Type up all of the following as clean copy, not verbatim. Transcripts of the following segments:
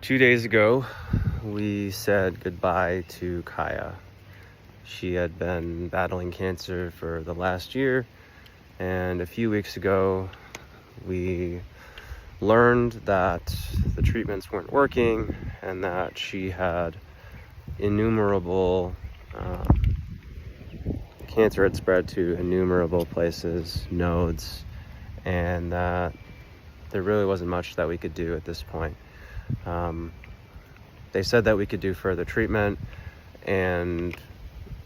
2 days ago, we said goodbye to Kaya. She had been battling cancer for the last year, and a few weeks ago, we learned that the treatments weren't working and that she had innumerable cancer had spread to innumerable places, nodes, and that there really wasn't much that we could do at this point. They said that we could do further treatment, and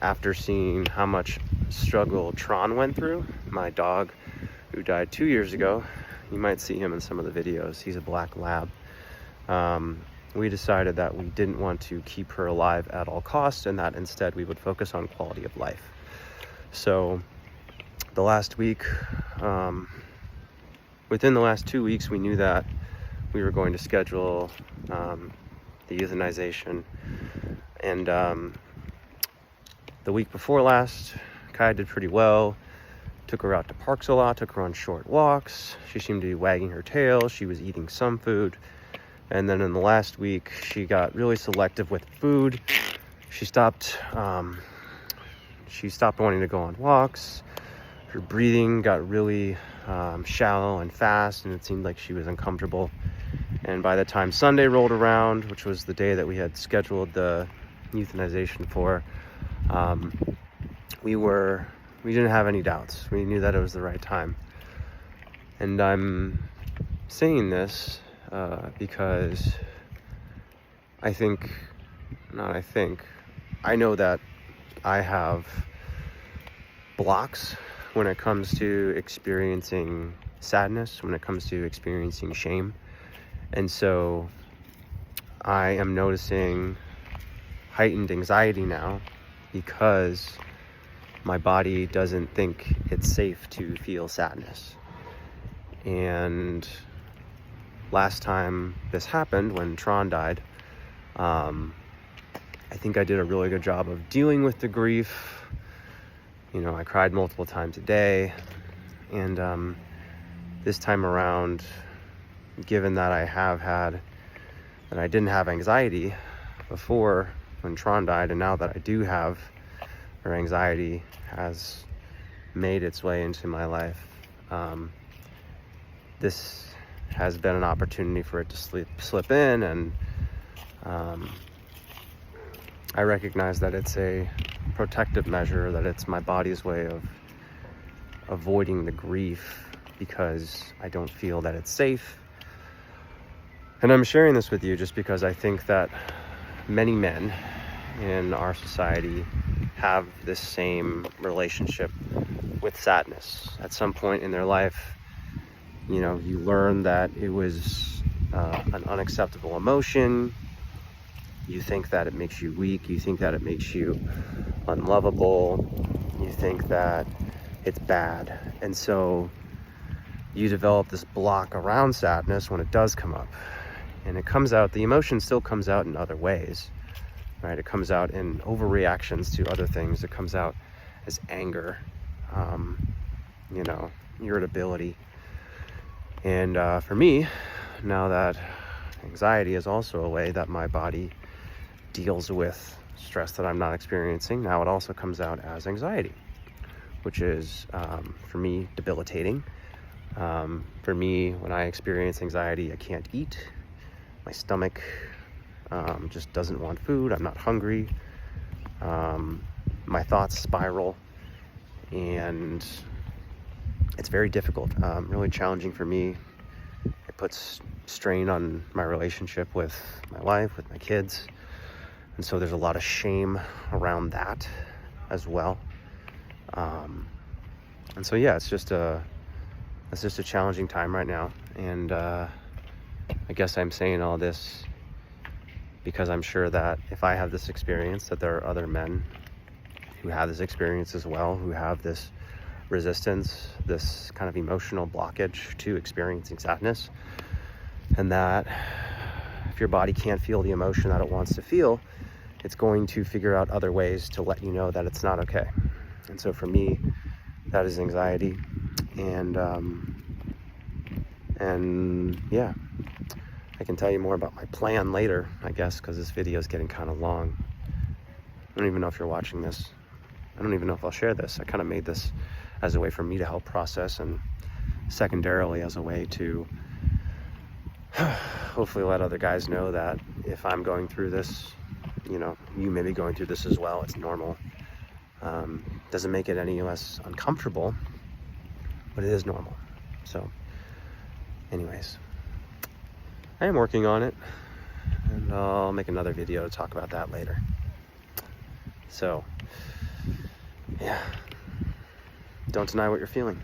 after seeing how much struggle Tron went through, my dog who died 2 years ago, you might see him in some of the videos, he's a black lab, we decided that we didn't want to keep her alive at all costs, and that instead we would focus on quality of life. So the last week, within the last 2 weeks, we knew that we were going to schedule the euthanization. And the week before last, Kai did pretty well. Took her out to parks a lot, took her on short walks. She seemed to be wagging her tail. She was eating some food. And then in the last week, she got really selective with food. She stopped wanting to go on walks. Her breathing got really shallow and fast, and it seemed like she was uncomfortable. And by the time Sunday rolled around, which was the day that we had scheduled the euthanization for, we didn't have any doubts. We knew that it was the right time. And I'm saying this because I know that I have blocks when it comes to experiencing sadness, when it comes to experiencing shame. And so I am noticing heightened anxiety now because my body doesn't think it's safe to feel sadness. And last time this happened, when Tron died, I think I did a really good job of dealing with the grief. You know, I cried multiple times a day. And this time around, given that I didn't have anxiety before when Tron died, and now that I do have, or anxiety has made its way into my life, this has been an opportunity for it to slip in, and I recognize that it's a protective measure, that it's my body's way of avoiding the grief because I don't feel that it's safe. And I'm sharing this with you just because I think that many men in our society have this same relationship with sadness. At some point in their life, you know, you learn that it was an unacceptable emotion. You think that it makes you weak. You think that it makes you unlovable. You think that it's bad. And so you develop this block around sadness when it does come up. And it comes out, the emotion still comes out in other ways, right? It comes out in overreactions to other things. It comes out as anger, irritability. And for me, now that anxiety is also a way that my body deals with stress that I'm not experiencing, now it also comes out as anxiety, which is, for me, debilitating. For me, when I experience anxiety, I can't eat. My stomach just doesn't want food. I'm not hungry. My thoughts spiral, and it's very difficult, really challenging for me. It puts strain on my relationship with my wife, with my kids, and so there's a lot of shame around that as well. And so yeah, it's just a challenging time right now, and I guess I'm saying all this because I'm sure that if I have this experience, that there are other men who have this experience as well, who have this resistance, this kind of emotional blockage to experiencing sadness, and that if your body can't feel the emotion that it wants to feel, it's going to figure out other ways to let you know that it's not okay. And so for me, that is anxiety. And yeah, I can tell you more about my plan later, I guess, because this video is getting kind of long. I don't even know if you're watching this. I don't even know if I'll share this. I kind of made this as a way for me to help process, and secondarily as a way to hopefully let other guys know that if I'm going through this, you know, you may be going through this as well. It's normal. Doesn't make it any less uncomfortable, but it is normal. So anyways, I am working on it, and I'll make another video to talk about that later. So yeah, don't deny what you're feeling.